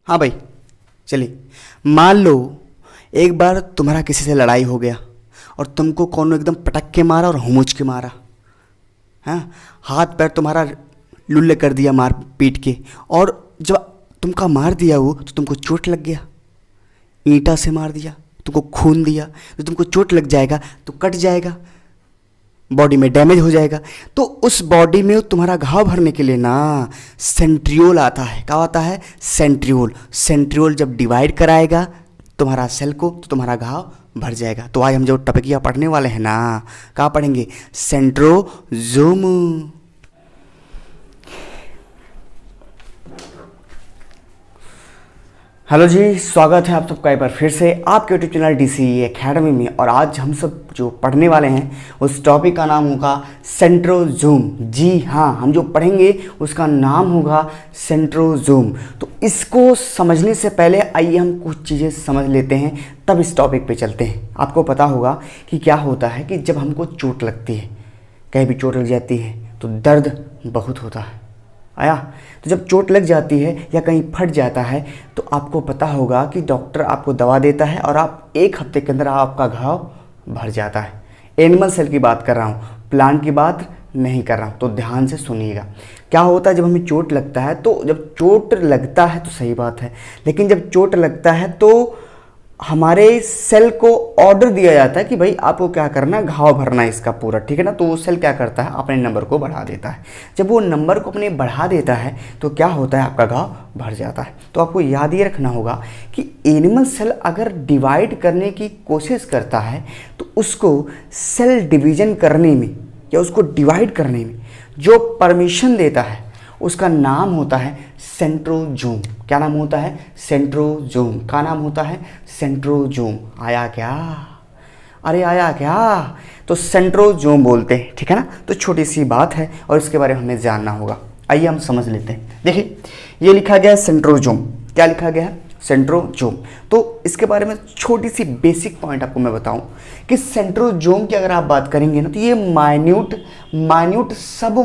हाँ भाई, चलिए मान लो एक बार तुम्हारा किसी से लड़ाई हो गया और तुमको कौन एकदम पटक के मारा और हुमुच के मारा। हाँ, हाथ पैर तुम्हारा लुल्ले कर दिया मार पीट के। और जब तुमका मार दिया वो तो तुमको चोट लग गया, ईंटा से मार दिया, तुमको खून दिया, तो तुमको चोट लग जाएगा तो कट जाएगा, बॉडी में डैमेज हो जाएगा। तो उस बॉडी में तुम्हारा घाव भरने के लिए ना सेंट्रियोल आता है। क्या आता है? सेंट्रियोल। सेंट्रियोल जब डिवाइड कराएगा तुम्हारा सेल को तो तुम्हारा घाव भर जाएगा। तो आज हम जो टपकिया पढ़ने वाले हैं ना, क्या पढ़ेंगे? सेंट्रोजोम। हेलो जी, स्वागत है आप सबका एक बार फिर से आपके यूट्यूब चैनल डीसी एकेडमी में। और आज हम सब जो पढ़ने वाले हैं उस टॉपिक का नाम होगा सेंट्रोजोम। जी हाँ, हम जो पढ़ेंगे उसका नाम होगा सेंट्रोजोम। तो इसको समझने से पहले आइए हम कुछ चीज़ें समझ लेते हैं, तब इस टॉपिक पे चलते हैं। आपको पता होगा कि क्या होता है कि जब हमको चोट लगती है, कहीं भी चोट लग जाती है तो दर्द बहुत होता है। आया? तो जब चोट लग जाती है या कहीं फट जाता है तो आपको पता होगा कि डॉक्टर आपको दवा देता है और आप एक हफ्ते के अंदर आपका घाव भर जाता है। एनिमल सेल की बात कर रहा हूँ, प्लांट की बात नहीं कर रहा हूँ, तो ध्यान से सुनिएगा। क्या होता है जब हमें चोट लगता है, तो जब चोट लगता है तो सही बात है, लेकिन जब चोट लगता है तो हमारे सेल को ऑर्डर दिया जाता है कि भाई आपको क्या करना, घाव भरना है इसका पूरा, ठीक है ना। तो वो सेल क्या करता है, अपने नंबर को बढ़ा देता है। जब वो नंबर को अपने बढ़ा देता है तो क्या होता है, आपका घाव भर जाता है। तो आपको याद ये रखना होगा कि एनिमल सेल अगर डिवाइड करने की कोशिश करता है तो उसको सेल डिवीजन करने में या उसको डिवाइड करने में जो परमिशन देता है उसका नाम होता है सेंट्रोजोम। क्या नाम होता है? सेंट्रोजोम। का नाम होता है सेंट्रोजोम। आया क्या? अरे आया क्या? तो सेंट्रोजोम बोलते हैं, ठीक है ना। तो छोटी सी बात है और इसके बारे में हमें जानना होगा। आइए हम समझ लेते हैं। देखिए, ये लिखा गया है सेंट्रोजोम। क्या लिखा गया है? सेंट्रोजोम। तो इसके बारे में छोटी सी बेसिक पॉइंट आपको मैं बताऊं कि सेंट्रोजोम की अगर आप बात करेंगे ना तो ये माइन्यूट सब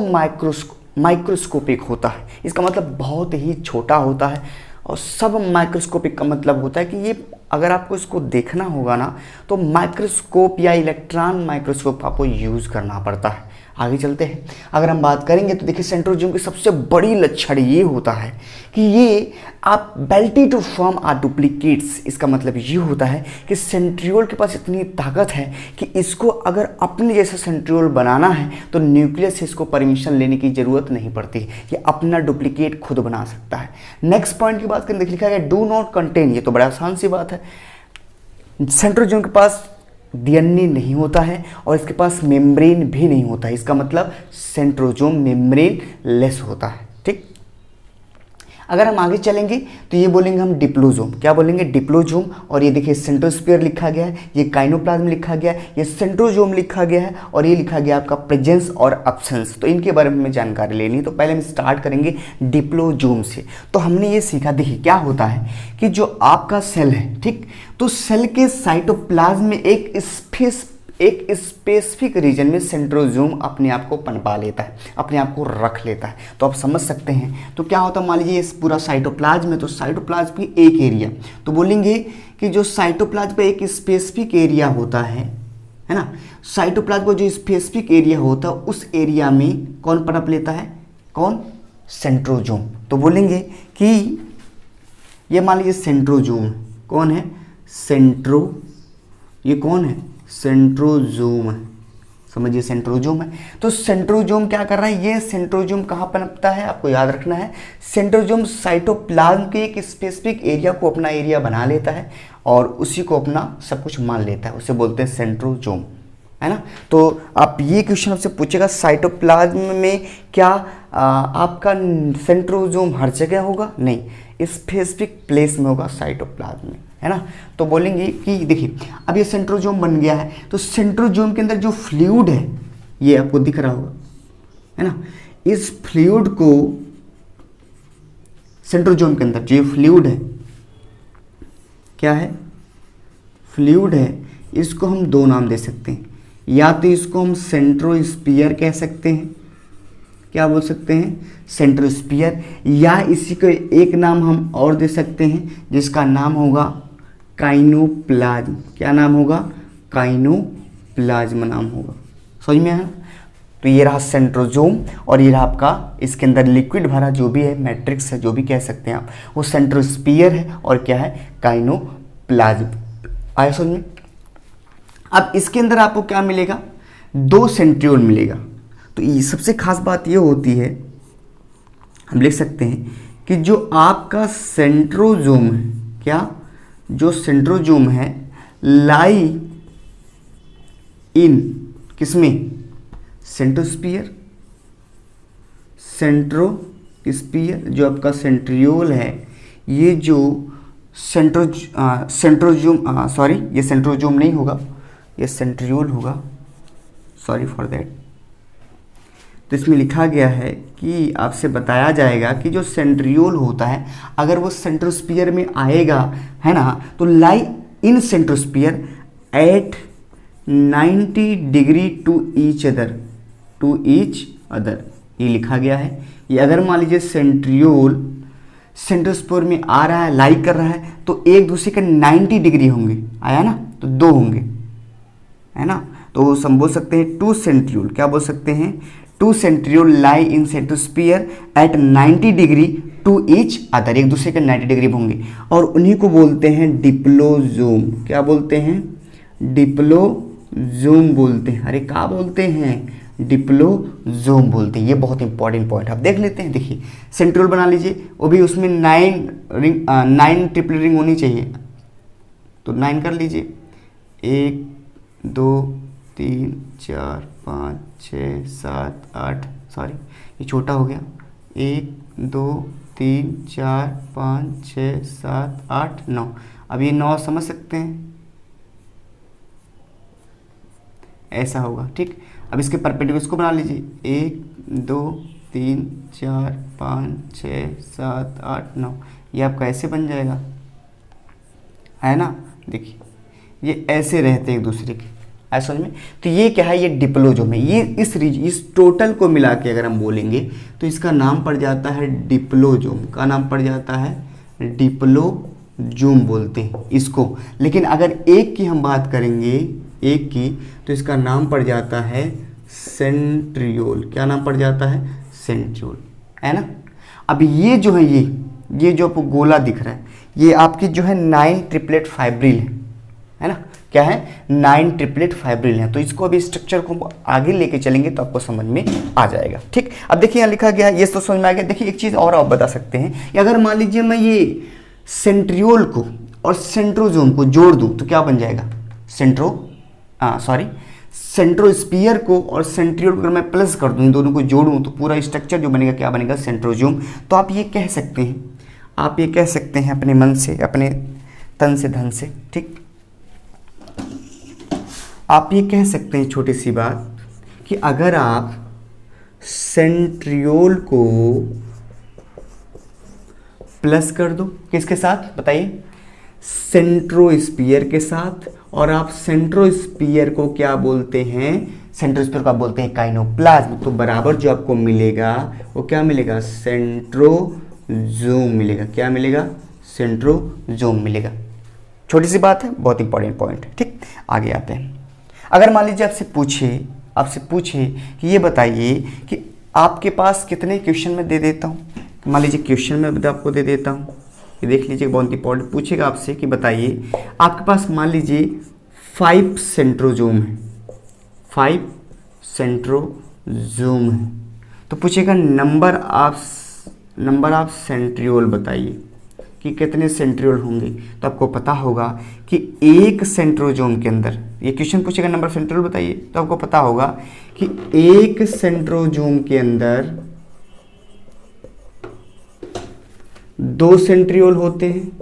माइक्रोस्कोपिक होता है। इसका मतलब बहुत ही छोटा होता है। और सब माइक्रोस्कोपिक का मतलब होता है कि ये अगर आपको इसको देखना होगा ना तो माइक्रोस्कोप या इलेक्ट्रॉन माइक्रोस्कोप आपको यूज़ करना पड़ता है। आगे चलते हैं। अगर हम बात करेंगे तो देखिए, सेंट्रोजोम की सबसे बड़ी लक्षण ये होता है कि ये आप बेल्टी टू फॉर्म आर डुप्लीकेट्स। इसका मतलब ये होता है कि सेंट्रियोल के पास इतनी ताकत है कि इसको अगर अपने जैसा सेंट्रियोल बनाना है तो न्यूक्लियस से इसको परमिशन लेने की ज़रूरत नहीं पड़ती। ये अपना डुप्लीकेट खुद बना सकता है। नेक्स्ट पॉइंट की बात करें, देखिए लिखा गया डू नॉट कंटेन। ये तो बड़ा आसान सी बात है। सेंट्रोजोम के पास डीएनए नहीं होता है और इसके पास मेम्ब्रेन भी नहीं होता है। इसका मतलब सेंट्रोजोम मेम्ब्रेन लेस होता है। ठीक, अगर हम आगे चलेंगे तो ये बोलेंगे हम डिप्लोजोम। क्या बोलेंगे? डिप्लोजोम। और ये देखिए सेंट्रोस्फीयर लिखा गया है, ये काइनोप्लाज्म लिखा गया है, ये सेंट्रोजोम लिखा गया है और ये लिखा गया आपका प्रेजेंस और अब्सेंस। तो इनके बारे में हमें जानकारी लेनी है। तो पहले हम स्टार्ट करेंगे डिप्लोजोम से। तो हमने ये सीखा, देखिए क्या होता है कि जो आपका सेल है, ठीक, तो सेल के साइटोप्लाज्म में एक स्पेसिफिक रीजन में सेंट्रोजोम अपने आप को पनपा लेता है, अपने आप को रख लेता है। तो आप समझ सकते हैं। तो क्या होता है, मान लीजिए इस पूरा साइटोप्लाज्म है तो साइटोप्लाज्म की एक एरिया, तो बोलेंगे कि जो साइटोप्लाज्म पे एक स्पेसिफिक एरिया होता है ना, साइटोप्लाज्म को जो स्पेसिफिक एरिया होता है उस एरिया में कौन पनप लेता है? कौन? सेंट्रोजोम। तो बोलेंगे कि ये मान लीजिए सेंट्रोजोम कौन है? ये कौन है? सेंट्रोजोम है। समझिए सेंट्रोजोम है। तो सेंट्रोजोम क्या कर रहा है? ये सेंट्रोजोम कहाँ पनपता है आपको याद रखना है। सेंट्रोजोम साइटोप्लाज्म के एक स्पेसिफिक एरिया को अपना एरिया बना लेता है और उसी को अपना सब कुछ मान लेता है, उसे बोलते हैं सेंट्रोजोम, है ना। तो आप ये क्वेश्चन आपसे पूछेगा साइटोप्लाज्म में क्या आपका सेंट्रोजोम हर जगह होगा? नहीं, स्पेसिफिक प्लेस में होगा साइटोप्लाज्म में, है ना। तो बोलेंगे कि देखिए अब ये सेंट्रोजोम बन गया है तो सेंट्रोजोम के अंदर जो फ्लूइड है ये आपको दिख रहा होगा, है ना। इस फ्लूइड को सेंट्रोजोम के अंदर जो फ्लूइड है, क्या है? फ्लूइड है। इसको हम दो नाम दे सकते हैं, या तो इसको हम सेंट्रोस्फीयर कह सकते हैं। क्या बोल सकते हैं, सेंट्रोस्फीयर। या इसी को एक नाम हम और दे सकते हैं जिसका नाम होगा काइनोप्लाज्म। क्या नाम होगा, काइनोप्लाज्म नाम होगा। समझ में आया। तो ये रहा सेंट्रोजोम और ये रहा आपका इसके अंदर लिक्विड भरा जो भी है, मैट्रिक्स है, जो भी कह सकते हैं आप, वो सेंट्रोस्फीयर है और क्या है, काइनोप्लाज्म। आया समझ में। अब इसके अंदर आपको क्या मिलेगा, 2 सेंट्रियोल मिलेगा। तो ये सबसे खास बात ये होती है, हम लिख सकते हैं कि जो आपका सेंट्रोजोम है, क्या, जो सेंट्रोजोम है लाई इन किसमें, सेंट्रोस्फीयर। सेंट्रोस्फीयर जो आपका सेंट्रियोल है, ये जो सेंट्रोजोम सॉरी ये सेंट्रोजोम नहीं होगा, ये सेंट्रियोल होगा, सॉरी फॉर दैट। तो इसमें लिखा गया है कि आपसे बताया जाएगा कि जो सेंट्रियोल होता है अगर वो सेंट्रोस्फीयर में आएगा, है ना, तो lie in centrosphere at 90 degree to each other, ये लिखा गया है। ये अगर मान लीजिए सेंट्रियोल सेंट्रोस्फीयर में आ रहा है, लाई कर रहा है, तो एक दूसरे के 90 डिग्री होंगे, आया ना, तो 2 होंगे, है ना। तो हम बोल सकते हैं 2 सेंट्रियोल, क्या बोल सकते हैं, 2 centriole lie in centrosphere at 90 degree to each other, एक दूसरे के 90 डिग्री होंगे, और उन्हीं को बोलते हैं डिप्लोजोम। क्या बोलते हैं, डिप्लोजोम बोलते हैं। अरे क्या बोलते हैं, डिप्लोजोम बोलते हैं। ये बहुत इंपॉर्टेंट पॉइंट आप देख लेते हैं। देखिए सेंट्रियोल बना लीजिए, वो भी उसमें 9 ट्रिपल रिंग होनी चाहिए, तो 9 कर लीजिए, 1 2 3 4 5 6 7 8, सॉरी ये छोटा हो गया, 1 2 3 4 5 6 7 8 9। अब ये 9 समझ सकते हैं, ऐसा होगा, ठीक। अब इसके परपेंडिकुलर इसको बना लीजिए, 1 2 3 4 5 6 7 8 9, ये आपका ऐसे बन जाएगा, है ना। देखिए ये ऐसे रहते हैं एक दूसरे के, ऐसा समझ में। तो ये क्या है, ये डिप्लोजोम है। ये इस टोटल को मिला के अगर हम बोलेंगे तो इसका नाम पड़ जाता है डिप्लोजोम। का नाम पड़ जाता है डिप्लोजोम बोलते हैं इसको। लेकिन अगर एक की हम बात करेंगे, एक की, तो इसका नाम पड़ जाता है सेंट्रियोल। क्या नाम पड़ जाता है, सेंट्रियोल, है ना। अब ये जो है, ये जो आपको गोला दिख रहा है, ये आपकी जो है 9 ट्रिपलेट फाइब्रिल है ना। क्या है, 9 ट्रिपलेट फाइब्रिल है। तो इसको अभी स्ट्रक्चर को आगे लेके चलेंगे तो आपको समझ में आ जाएगा, ठीक। अब देखिए यहाँ लिखा गया, ये तो समझ में आ गया। देखिए एक चीज़ और आप बता सकते हैं कि अगर मान लीजिए मैं ये सेंट्रियोल को और सेंट्रोजोम को जोड़ दूँ तो क्या बन जाएगा, सेंट्रोस्फीयर को और सेंट्रियोल को अगर मैं प्लस कर दूँ, इन दोनों को जोड़ूँ तो पूरा स्ट्रक्चर जो बनेगा क्या बनेगा, सेंट्रोजोम। तो आप ये कह सकते हैं, आप ये कह सकते हैं अपने मन से, अपने तन से धन से, ठीक। आप ये कह सकते हैं छोटी सी बात कि अगर आप सेंट्रियोल को प्लस कर दो, किसके साथ बताइए, सेंट्रोस्फीयर के साथ, और आप सेंट्रोस्फीयर को क्या बोलते हैं, सेंट्रोस्फीयर को आप बोलते हैं काइनोप्लाज्म, तो बराबर जो आपको मिलेगा वो क्या मिलेगा, सेंट्रोजोम मिलेगा। क्या मिलेगा, सेंट्रोजोम मिलेगा। छोटी सी बात है, बहुत इंपॉर्टेंट पॉइंट है, ठीक। आगे आते हैं। अगर मान लीजिए आपसे पूछे कि ये बताइए कि आपके पास कितने क्वेश्चन में दे देता हूँ, मान लीजिए क्वेश्चन में आपको दे देता हूँ, ये देख लीजिए बहुत इंपॉर्टेंट पूछेगा आपसे कि बताइए आपके पास मान लीजिए 5 सेंट्रोजोम है, 5 सेंट्रोजोम है, तो पूछेगा नंबर ऑफ सेंट्रियोल बताइए कि कितने सेंट्रियोल होंगे। तो आपको पता होगा कि एक सेंट्रोजोम के अंदर, ये क्वेश्चन पूछेगा नंबर ऑफ सेंट्रियोल बताइए, तो आपको पता होगा कि एक सेंट्रोजोम के अंदर 2 सेंट्रियोल होते हैं,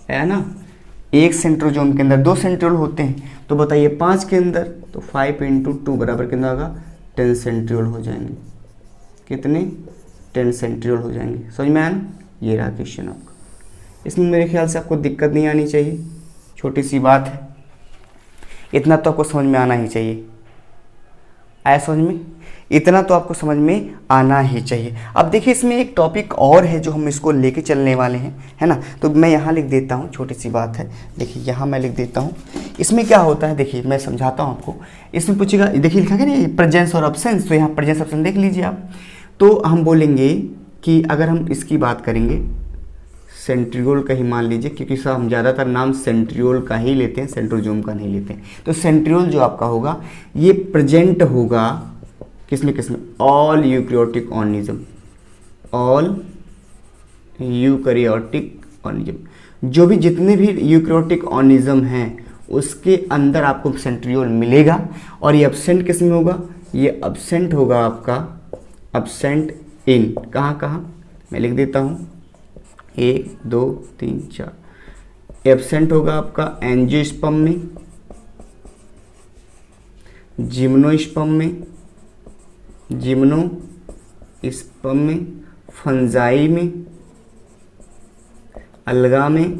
है ना। एक सेंट्रोजोम के अंदर 2 सेंट्रियोल होते हैं, तो बताइए 5 के अंदर, तो 5 × 2 बराबर कितना होगा, 10 सेंट्रियोल हो जाएंगे। कितने, 10 सेंट्रियोल हो जाएंगे। समझ में आया ना। ये रहा क्वेश्चन आपका। इसमें मेरे ख्याल से आपको दिक्कत नहीं आनी चाहिए, छोटी सी बात है, इतना तो आपको समझ में आना ही चाहिए। आया समझ में। इतना तो आपको समझ में आना ही चाहिए। अब देखिए इसमें एक टॉपिक और है जो हम इसको लेके चलने वाले हैं, है ना। तो मैं यहाँ लिख देता हूँ, छोटी सी बात है, देखिए यहाँ मैं लिख देता हूँ। इसमें क्या होता है, देखिए मैं समझाता हूँ आपको। इसमें पूछेगा, देखिए लिखा है ना प्रेजेंस और अब्सेंस, तो यहाँ प्रेजेंस अब्सेंस देख लीजिए आप। तो हम बोलेंगे कि अगर हम इसकी बात करेंगे, सेंट्रियोल का ही मान लीजिए, क्योंकि साहब हम ज़्यादातर नाम सेंट्रियोल का ही लेते हैं, सेंट्रोजोम का नहीं लेते हैं। तो सेंट्रियोल जो आपका होगा ये प्रेजेंट होगा किसमें किसमें, all eukaryotic organism, all eukaryotic organism, जो भी जितने भी यूकैरियोटिक ऑर्गेनिज्म हैं उसके अंदर आपको सेंट्रियोल मिलेगा। और ये एब्सेंट किस में होगा, ये एब्सेंट होगा आपका, एब्सेंट इन कहाँ कहाँ, मैं लिख देता हूँ 1 2 3 4। एब्सेंट होगा आपका एंजियोस्पर्म में, जिम्नोस्पर्म में, जिम्नोस्पर्म में, फंजाई में, अलगा में।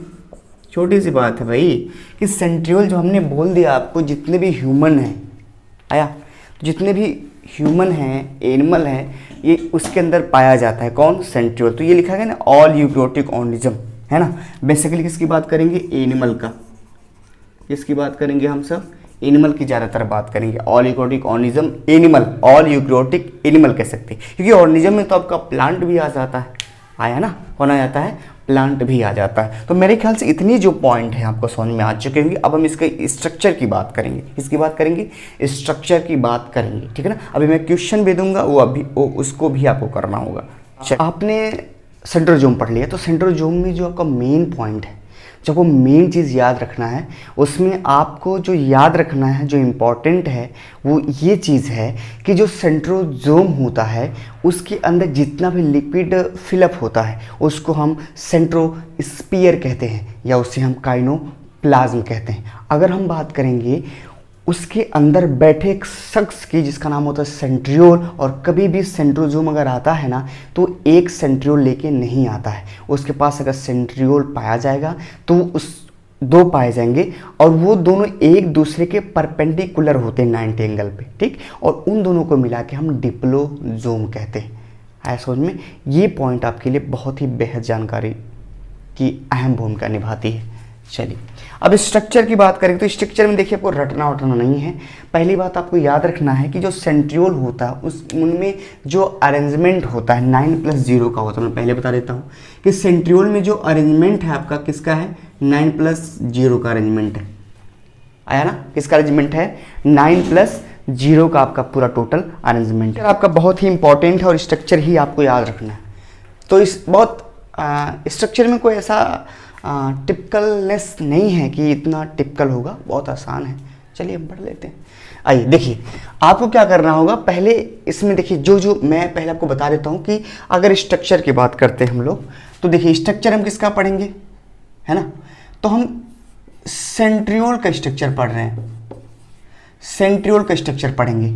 छोटी सी बात है भाई कि सेंट्रियोल जो हमने बोल दिया आपको, जितने भी ह्यूमन हैं, आया, जितने भी ह्यूमन हैं, एनिमल हैं, ये उसके अंदर पाया जाता है। कौन, सेंट्रियोल। तो ये लिखा गया ना ऑल यूकैरियोटिक ऑर्गेनिज्म, है ना। बेसिकली किसकी बात करेंगे, एनिमल का। किसकी बात करेंगे हम सब, एनिमल की ज़्यादातर बात करेंगे। All eukaryotic organism animal, all eukaryotic animal कह सकते हैं, क्योंकि ऑर्गेनिज्म में तो आपका प्लांट भी आ जाता है, आया ना, कौन आ जाता है, प्लांट भी आ जाता है। तो मेरे ख्याल से इतनी जो पॉइंट है आपको समझ में आ चुके होंगे। अब हम इसके स्ट्रक्चर की बात करेंगे, इसकी बात करेंगे, स्ट्रक्चर की बात करेंगे, ठीक है ना। अभी मैं क्वेश्चन भी दूंगा, उसको भी आपको करना होगा। आपने सेंट्रोजोम पढ़ लिया, तो सेंट्रोजोम में जो आपका मेन पॉइंट है, जब वो मेन चीज़ याद रखना है, उसमें आपको जो याद रखना है, जो इम्पॉर्टेंट है, वो ये चीज़ है कि जो सेंट्रोजोम होता है उसके अंदर जितना भी लिक्विड फिलअप होता है उसको हम सेंट्रोस्फीयर कहते हैं, या उसे हम काइनोप्लाज्म कहते हैं। अगर हम बात करेंगे उसके अंदर बैठे एक शख्स की, जिसका नाम होता है सेंट्रियोल, और कभी भी सेंट्रोजोम अगर आता है ना तो एक सेंट्रियोल लेके नहीं आता है। उसके पास अगर सेंट्रियोल पाया जाएगा तो उस 2 पाए जाएंगे, और वो दोनों एक दूसरे के परपेंडिकुलर होते हैं 90 एंगल पे, ठीक। और उन दोनों को मिला के हम डिप्लोजोम कहते हैं। आया समझ में। ये पॉइंट आपके लिए बहुत ही बेहद जानकारी की अहम भूमिका निभाती है। चलिए अब स्ट्रक्चर की बात करें, तो स्ट्रक्चर में देखिए आपको रटना वटना नहीं है। पहली बात आपको याद रखना है कि जो सेंट्रियोल होता है उनमें जो अरेंजमेंट होता है 9+0 का होता है। मैं पहले बता देता हूँ कि सेंट्रियोल में जो अरेंजमेंट है आपका किसका है, 9+0 का अरेंजमेंट है। आया ना, किसका अरेंजमेंट है, 9+0 का आपका पूरा टोटल अरेंजमेंट है। आपका बहुत ही इंपॉर्टेंट है और स्ट्रक्चर ही आपको याद रखना है। तो इस बहुत स्ट्रक्चर में कोई ऐसा टिपिकलनेस नहीं है कि इतना टिपिकल होगा, बहुत आसान है। चलिए हम पढ़ लेते हैं। आइए देखिए, आपको क्या करना होगा, पहले इसमें देखिए जो मैं पहले आपको बता देता हूँ कि अगर स्ट्रक्चर की बात करते हैं हम लोग, तो देखिए स्ट्रक्चर हम किसका पढ़ेंगे, है ना। तो हम सेंट्रियोल का स्ट्रक्चर पढ़ रहे हैं, सेंट्रियोल का स्ट्रक्चर पढ़ेंगे।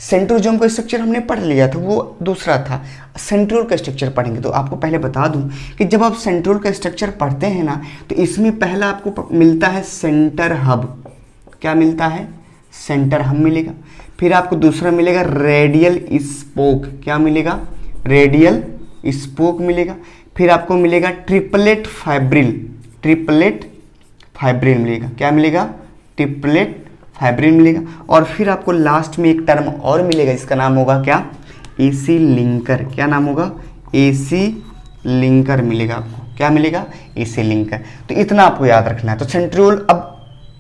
सेंट्रोजोम का स्ट्रक्चर हमने पढ़ लिया था, वो दूसरा था। सेंट्रियोल का स्ट्रक्चर पढ़ेंगे। तो आपको पहले बता दूं कि जब आप सेंट्रियोल का स्ट्रक्चर पढ़ते हैं ना, तो इसमें पहला आपको मिलता है सेंटर हब। क्या मिलता है, सेंटर हब मिलेगा। फिर आपको दूसरा मिलेगा रेडियल स्पोक। क्या मिलेगा, रेडियल स्पोक मिलेगा। फिर आपको मिलेगा ट्रिपलेट फाइब्रिल, ट्रिपलेट फाइब्रिल मिलेगा। क्या मिलेगा, ट्रिपलेट फाइब्रिल मिलेगा। और फिर आपको लास्ट में एक टर्म और मिलेगा, जिसका नाम होगा क्या, एसी लिंकर। क्या नाम होगा, एसी लिंकर मिलेगा आपको। क्या मिलेगा, एसी लिंकर। तो इतना आपको याद रखना है। तो सेंट्रियोल, अब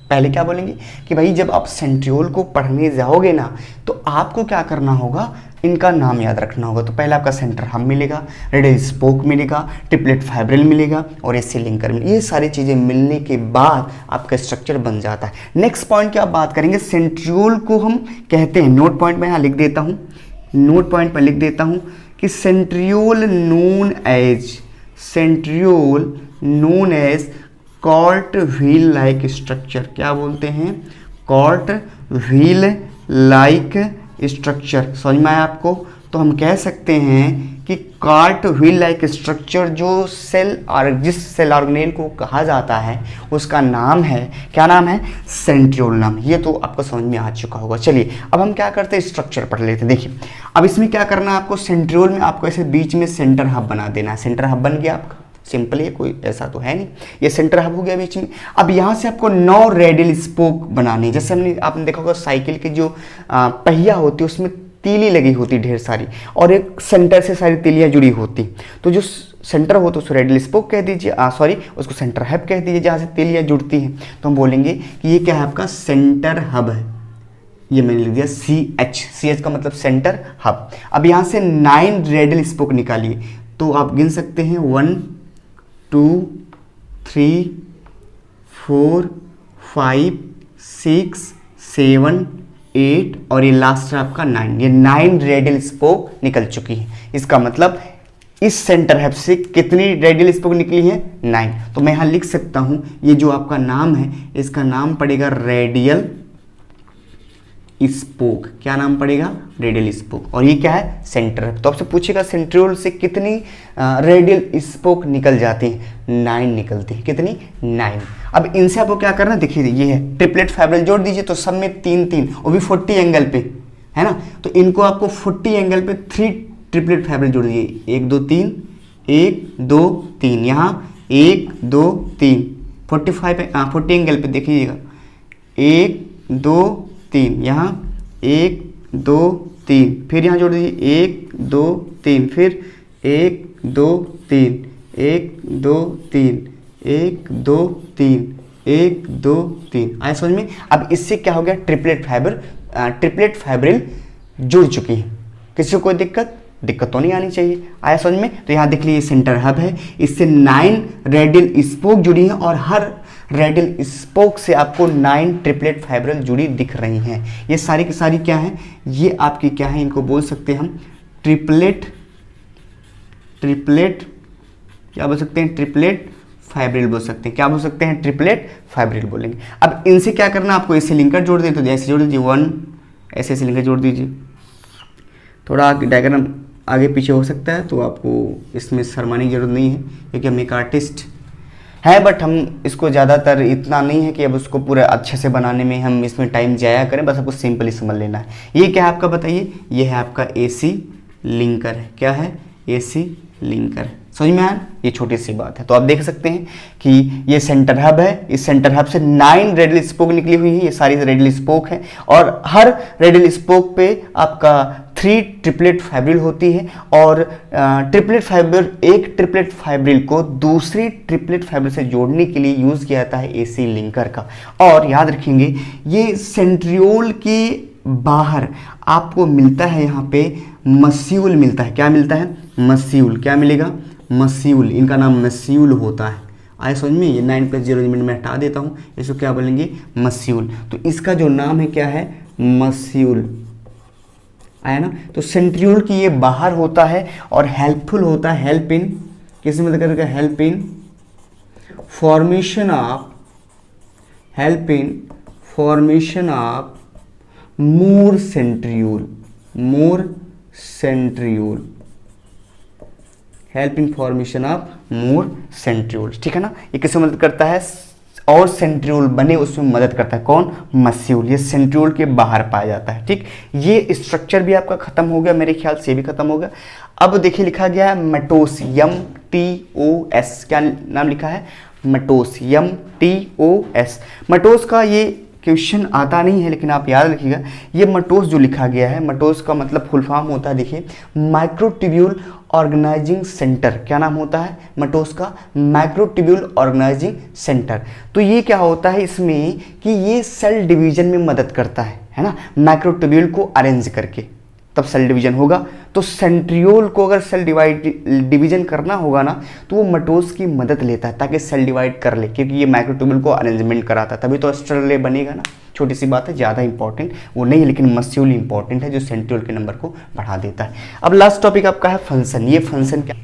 पहले क्या बोलेंगे कि भाई जब आप सेंट्रियोल को पढ़ने जाओगे ना, तो आपको क्या करना होगा, इनका नाम याद रखना होगा। तो पहले आपका सेंटर हब मिलेगा, रेडियल स्पोक मिलेगा, ट्रिपलेट फाइब्रिल मिलेगा और एसी लिंकर मिलेगा। ये सारी चीज़ें मिलने के बाद आपका स्ट्रक्चर बन जाता है। नेक्स्ट पॉइंट की आप बात करेंगे, सेंट्रियोल को हम कहते हैं, नोट पॉइंट में यहाँ लिख देता हूँ, नोट पॉइंट पर लिख देता हूँ कि centriole known as, centriole known as cartwheel like structure. क्या बोलते हैं, कॉर्ट व्हील लाइक स्ट्रक्चर। समझ में आया आपको। तो हम कह सकते हैं कि कार्ट व्हील लाइक स्ट्रक्चर जो सेल और जिस सेल ऑर्गेनेल को कहा जाता है उसका नाम है, क्या नाम है, सेंट्रियोल। ये तो आपको समझ में आ चुका होगा। चलिए अब हम क्या करते हैं, स्ट्रक्चर पढ़ लेते हैं। देखिए अब इसमें क्या करना है आपको, सेंट्रियोल में आपको ऐसे बीच में सेंटर हब बना देना है। सेंटर हब बन गया आपका, सिंपल है, कोई ऐसा तो है नहीं, ये सेंटर हब हो गया बीच में। अब यहाँ से आपको 9 रेडियल स्पोक बनाने हैं। जैसे आपने देखा होगा साइकिल के जो पहिया होती है उसमें तीली लगी होती ढेर सारी, और एक सेंटर से सारी तीलियाँ जुड़ी होती। तो जो सेंटर हो तो उसको रेडियल स्पोक कह दीजिए, सॉरी उसको सेंटर हब कह दीजिए, जहाँ से तीलियाँ जुड़ती हैं। तो हम बोलेंगे कि ये क्या है, आपका सेंटर हब है। ये मैंने लिख दिया CH का मतलब सेंटर हब। अब यहाँ से 9 रेडियल स्पोक निकालिए, तो आप गिन सकते हैं 1 2 3 4 5 6 7 8 और ये लास्ट है आपका 9। ये 9 रेडियल स्पोक निकल चुकी है। इसका मतलब इस सेंटर हब से कितनी रेडियल स्पोक निकली है, 9। तो मैं यहाँ लिख सकता हूँ ये जो आपका नाम है इसका नाम पड़ेगा रेडियल स्पोक। क्या नाम पड़ेगा, रेडियल स्पोक। और ये क्या है, सेंटर हब। तो आपसे पूछेगा सेंट्रियोल से कितनी रेडियल स्पोक निकल जाती हैं, 9 निकलती है। कितनी, 9। अब इनसे आपको क्या करना, देखिए ये है ट्रिपलेट फाइब्रिल जोड़ दीजिए, तो सब में 3 वो भी 40 एंगल पे है ना। तो इनको आपको 40 एंगल पे 3 ट्रिपलेट फाइब्रिल जोड़ दीजिए, 1 2 3 1 2 3, यहाँ 1 2 3 40 एंगल पे देखिएगा, 1 2 3, यहाँ 1 2 3, फिर यहाँ जोड़ दीजिए 1 2 3, फिर 1 2 3 1 2 3 1 2 3 1 2 3। आया समझ में। अब इससे क्या हो गया, ट्रिपलेट फाइब्रिल जुड़ चुकी है। किसी को कोई दिक्कत तो नहीं आनी चाहिए। आया समझ में। तो यहाँ देख लीजिए सेंटर हब है, इससे 9 रेडियल स्पोक जुड़ी हैं और हर रेडियल स्पोक से आपको 9 ट्रिपलेट फाइब्रिल जुड़ी दिख रही हैं। ये सारी की सारी क्या है, ये आपकी क्या है, इनको बोल सकते हैं हम ट्रिपलेट क्या बोल सकते हैं, ट्रिपलेट फाइब्रिल बोल सकते हैं। क्या बोल सकते हैं, ट्रिपलेट फाइब्रिल बोलेंगे। अब इनसे क्या करना, आपको ऐसे लिंकर जोड़ दें, तो जैसे जोड़ दीजिए 1, ऐसे लिंकर जोड़ दीजिए। थोड़ा डायग्राम आगे पीछे हो सकता है तो आपको इसमें शर्माने की जरूरत नहीं है, क्योंकि हम एक आर्टिस्ट है, बट हम इसको ज़्यादातर इतना नहीं है कि अब उसको पूरा अच्छे से बनाने में हम इसमें टाइम जाया करें। बस आपको सिंपली समझ लेना है। ये क्या है आपका, बताइए, ये है आपका AC लिंकर है। क्या है, AC लिंकर। समझ में आया, ये छोटी सी बात है। तो आप देख सकते हैं कि ये सेंटर हब है, इस सेंटर हब से 9 रेडियल स्पोक निकली हुई है। ये सारी रेडियल स्पोक है और हर रेडियल स्पोक पे आपका 3 ट्रिपलेट फाइब्रिल होती है। और ट्रिपलेट फाइब्रिल, एक ट्रिपलेट फाइब्रिल को दूसरी ट्रिपलेट फाइब्रिल से जोड़ने के लिए यूज किया जाता है AC लिंकर का। और याद रखेंगे ये सेंट्रियोल के बाहर आपको मिलता है, यहाँ पे मस्यूल मिलता है। क्या मिलता है, मस्यूल। क्या मिलेगा, मस्यूल। इनका नाम मस्यूल होता है। आए समझ में। ये 9 + 0 में हटा देता हूँ, इसको क्या बोलेंगे, मस्यूल। तो इसका जो नाम है क्या है, मस्यूल। आया ना। तो सेंट्रियोल की ये बाहर होता है और हेल्पफुल होता है, हेल्प इन, किसी में करके help in formation of more centriole, help in formation of more centriole. ठीक है ना। ये किससे मदद करता है, और सेंट्रियोल बने उसमें मदद करता है। कौन, मस्यूल। ये सेंट्रियोल के बाहर पाया जाता है। ठीक, ये स्ट्रक्चर भी आपका खत्म हो गया, मेरे ख्याल से भी खत्म हो गया। अब देखिए लिखा गया है मेटोस, MTOS। क्या नाम लिखा है, मेटोस, MTOS। मेटोस का ये क्वेश्चन आता नहीं है, लेकिन आप याद रखिएगा, ये मेटोस जो लिखा गया है, मेटोस का मतलब फुल फॉर्म होता है, देखिए, माइक्रोट्यूब्यूल ऑर्गेनाइजिंग सेंटर। क्या नाम होता है मेटोस का, माइक्रोट्यूब्यूल ऑर्गेनाइजिंग सेंटर। तो ये क्या होता है इसमें कि ये सेल डिवीजन में मदद करता है ना, माइक्रोट्यूब्यूल को अरेंज करके, तब सेल डिवीजन होगा। तो सेंट्रियोल को अगर सेल डिवीजन करना होगा ना, तो वो मेटोस की मदद लेता है ताकि सेल डिवाइड कर ले, क्योंकि ये माइक्रोट्यूब्यूल को अरेंजमेंट कराता है, तभी तो स्ट्रले बनेगा ना। छोटी सी बात है, ज़्यादा इंपॉर्टेंट वो नहीं है, लेकिन मस्यूल इंपॉर्टेंट है जो सेंट्रियोल के नंबर को बढ़ा देता है। अब लास्ट टॉपिक आपका है फंक्शन। ये फंक्शन क्या,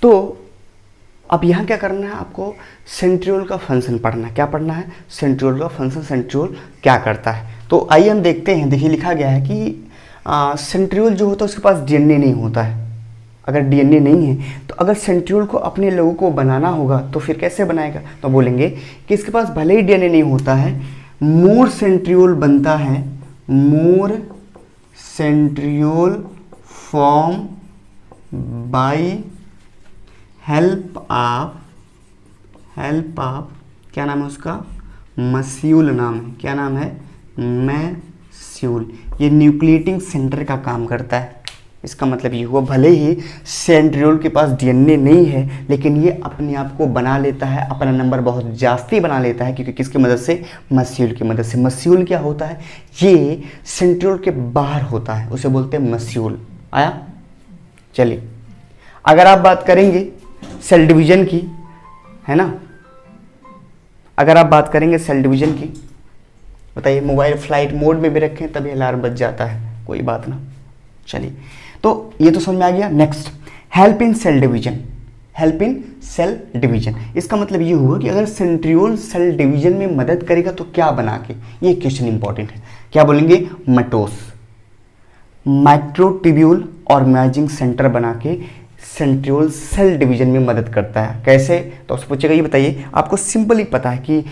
तो अब यहाँ क्या करना है आपको, सेंट्रियोल का फंक्शन पढ़ना है। क्या पढ़ना है, सेंट्रियोल का फंक्शन, सेंट्रियोल क्या करता है। तो आइए हम देखते हैं। देखिए लिखा गया है कि सेंट्रियोल जो होता है उसके पास DNA नहीं होता है। अगर डीएनए नहीं है तो अगर सेंट्रियोल को अपने लोगों को बनाना होगा तो फिर कैसे बनाएगा? तो बोलेंगे कि इसके पास भले ही डीएनए नहीं होता है, मोर सेंट्रियोल बनता है, more centriole form by help of क्या नाम है उसका? मस्यूल नाम है। क्या नाम है? मस्यूल। ये न्यूक्लिएटिंग सेंटर का काम करता है। इसका मतलब ये हुआ भले ही सेंट्रियोल के पास डीएनए नहीं है लेकिन ये अपने आप को बना लेता है, अपना नंबर बहुत जास्ती बना लेता है, क्योंकि किसकी मदद से? मस्यूल की मदद से। मस्यूल क्या होता है? ये सेंट्रियोल के बाहर होता है, उसे बोलते हैं मस्यूल। आया? चलिए, अगर आप बात करेंगे सेल डिवीजन की, है ना, अगर आप बात करेंगे सेल डिवीजन की, बताइए, मोबाइल फ्लाइट मोड में भी रखें तभी अलार्म बज जाता है, कोई बात ना। चलिए, तो ये तो समझ में आ गया। Next, help in cell division. Help in cell division, इसका मतलब ये हुआ कि अगर सेंट्रियोल सेल डिवीजन में मदद करेगा तो क्या बना के? ये क्वेश्चन इंपॉर्टेंट है। क्या बोलेंगे? मटोस, माइक्रोट्यूब्यूल ऑर्गेनाइजिंग सेंटर बना के सेंट्रियोल सेल डिवीजन में मदद करता है। कैसे? तो उससे पूछेगा, ये बताइए, आपको सिंपल ही पता है कि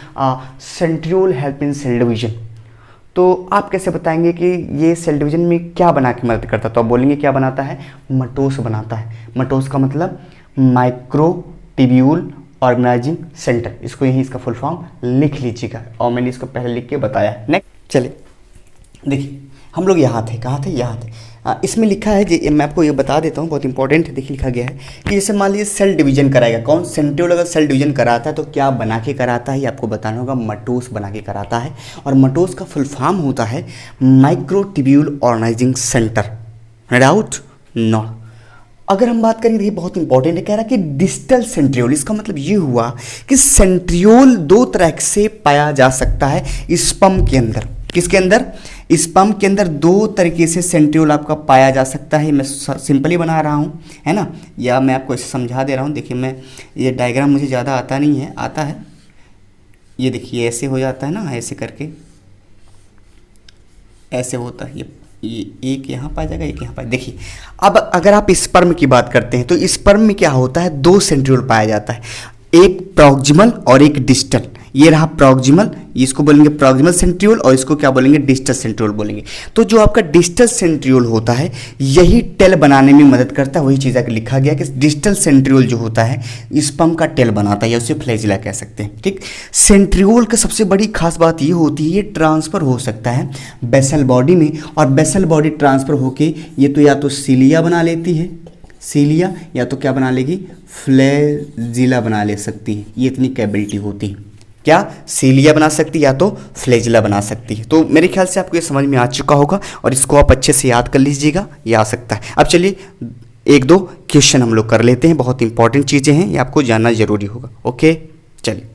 centriole help in cell division, तो आप कैसे बताएंगे कि ये सेल डिवीजन में क्या बना के मदद करता है? तो आप बोलेंगे क्या बनाता है? मटोस बनाता है। मटोस का मतलब माइक्रोट्यूब्यूल ऑर्गेनाइजिंग सेंटर। इसको यही इसका फुल फॉर्म लिख लीजिएगा, और मैंने इसको पहले लिख के बताया। नेक्स्ट, चलिए देखिए, हम लोग यहाँ थे, कहाँ थे? यहाँ थे। इसमें लिखा है, मैं आपको ये बता देता हूँ, बहुत इंपॉर्टेंट है। देखिए लिखा गया है कि जैसे मान लीजिए सेल डिवीजन कराएगा कौन? सेंट्रियोल अगर सेल डिवीजन कराता है तो क्या बना के कराता है? ये आपको बताना होगा। मटोस बना के कराता है, और मटोस का फुल फॉर्म होता है microtubule organising centre. Doubt? No. अगर हम बात करें, देखिए बहुत इंपॉर्टेंट है, कह रहा है कि डिस्टल सेंट्रियोल। इसका मतलब ये हुआ कि सेंट्रियोल दो तरह से पाया जा सकता है स्पर्म के अंदर। किसके अंदर? स्पर्म के अंदर दो तरीके से सेंट्रियोल आपका पाया जा सकता है। मैं सिंपली बना रहा हूँ, है ना, या मैं आपको ऐसे समझा दे रहा हूँ। देखिए, मैं ये डायग्राम मुझे ज़्यादा आता नहीं है, आता है, ये देखिए ऐसे हो जाता है ना, ऐसे करके ऐसे होता है। ये एक यहाँ पाया जाएगा, एक यहाँ पाया। देखिए, अब अगर आप स्पर्म की बात करते हैं तो स्पर्म में क्या होता है? दो सेंट्रियोल पाया जाता है, एक प्रॉक्सिमल और एक डिस्टल। ये रहा प्रॉक्सिमल, इसको बोलेंगे प्रॉक्सिमल सेंट्रियोल, और इसको क्या बोलेंगे? डिस्टल सेंट्रियोल बोलेंगे। तो जो आपका डिस्टल सेंट्रियोल होता है यही टेल बनाने में मदद करता है। वही चीज़ आगे लिखा गया कि डिस्टल सेंट्रियोल जो होता है स्पर्म का टेल बनाता है, या उसे फ्लैजिला कह सकते हैं। ठीक, सेंट्रियोल का सबसे बड़ी खास बात ये होती है, ये ट्रांसफर हो सकता है बेसल बॉडी में, और बेसल बॉडी ट्रांसफर होके ये तो या तो सीलिया बना लेती है, सीलिया, या तो क्या बना लेगी? फ्लैजिला बना ले सकती है। ये इतनी कैपेबिलिटी होती है। क्या? सीलिया बना सकती है या तो फ्लैजिला बना सकती है। तो मेरे ख्याल से आपको ये समझ में आ चुका होगा, और इसको आप अच्छे से याद कर लीजिएगा, ये आ सकता है। अब चलिए एक दो क्वेश्चन हम लोग कर लेते हैं, बहुत इंपॉर्टेंट चीज़ें हैं, ये आपको जानना जरूरी होगा। ओके, चलिए।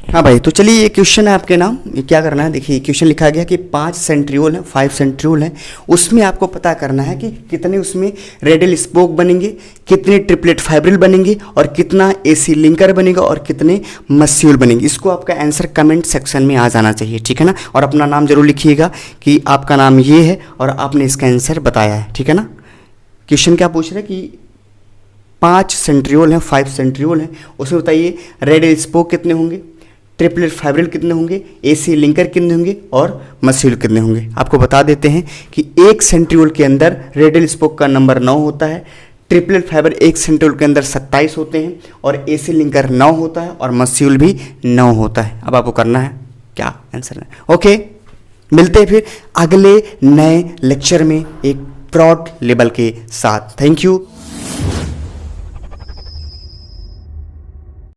हाँ भाई, तो चलिए ये क्वेश्चन है आपके नाम, ये क्या करना है? देखिए क्वेश्चन लिखा गया कि 5 सेंट्रियोल हैं, 5 सेंट्रियोल हैं, उसमें आपको पता करना है कि कितने उसमें रेडियल स्पोक बनेंगे, कितने ट्रिपलेट फाइब्रिल बनेंगे, और कितना एसी लिंकर बनेगा, और कितने मस्यूल बनेंगे। इसको आपका आंसर कमेंट सेक्शन में आ जाना चाहिए, ठीक है ना, और अपना नाम जरूर लिखिएगा कि आपका नाम ये है और आपने इसका आंसर बताया है, ठीक है ना। क्वेश्चन क्या पूछ रहे हैं कि 5 सेंट्रियोल हैं, 5 सेंट्रियोल हैं, उसमें बताइए रेडियल स्पोक कितने होंगे, ट्रिपलेट फाइब्रिल कितने होंगे, एसी लिंकर कितने होंगे, और मस्यूल कितने होंगे। आपको बता देते हैं कि एक सेंट्रियोल के अंदर रेडियल स्पोक का नंबर 9 होता है, ट्रिपलेट फाइबर एक सेंट्रियोल के अंदर 27 होते हैं, और एसी लिंकर 9 होता है, और मस्यूल भी 9 होता है। अब आपको करना है क्या? आंसर है। ओके, मिलते हैं फिर अगले नए लेक्चर में एक प्रॉड लेवल के साथ। Thank you.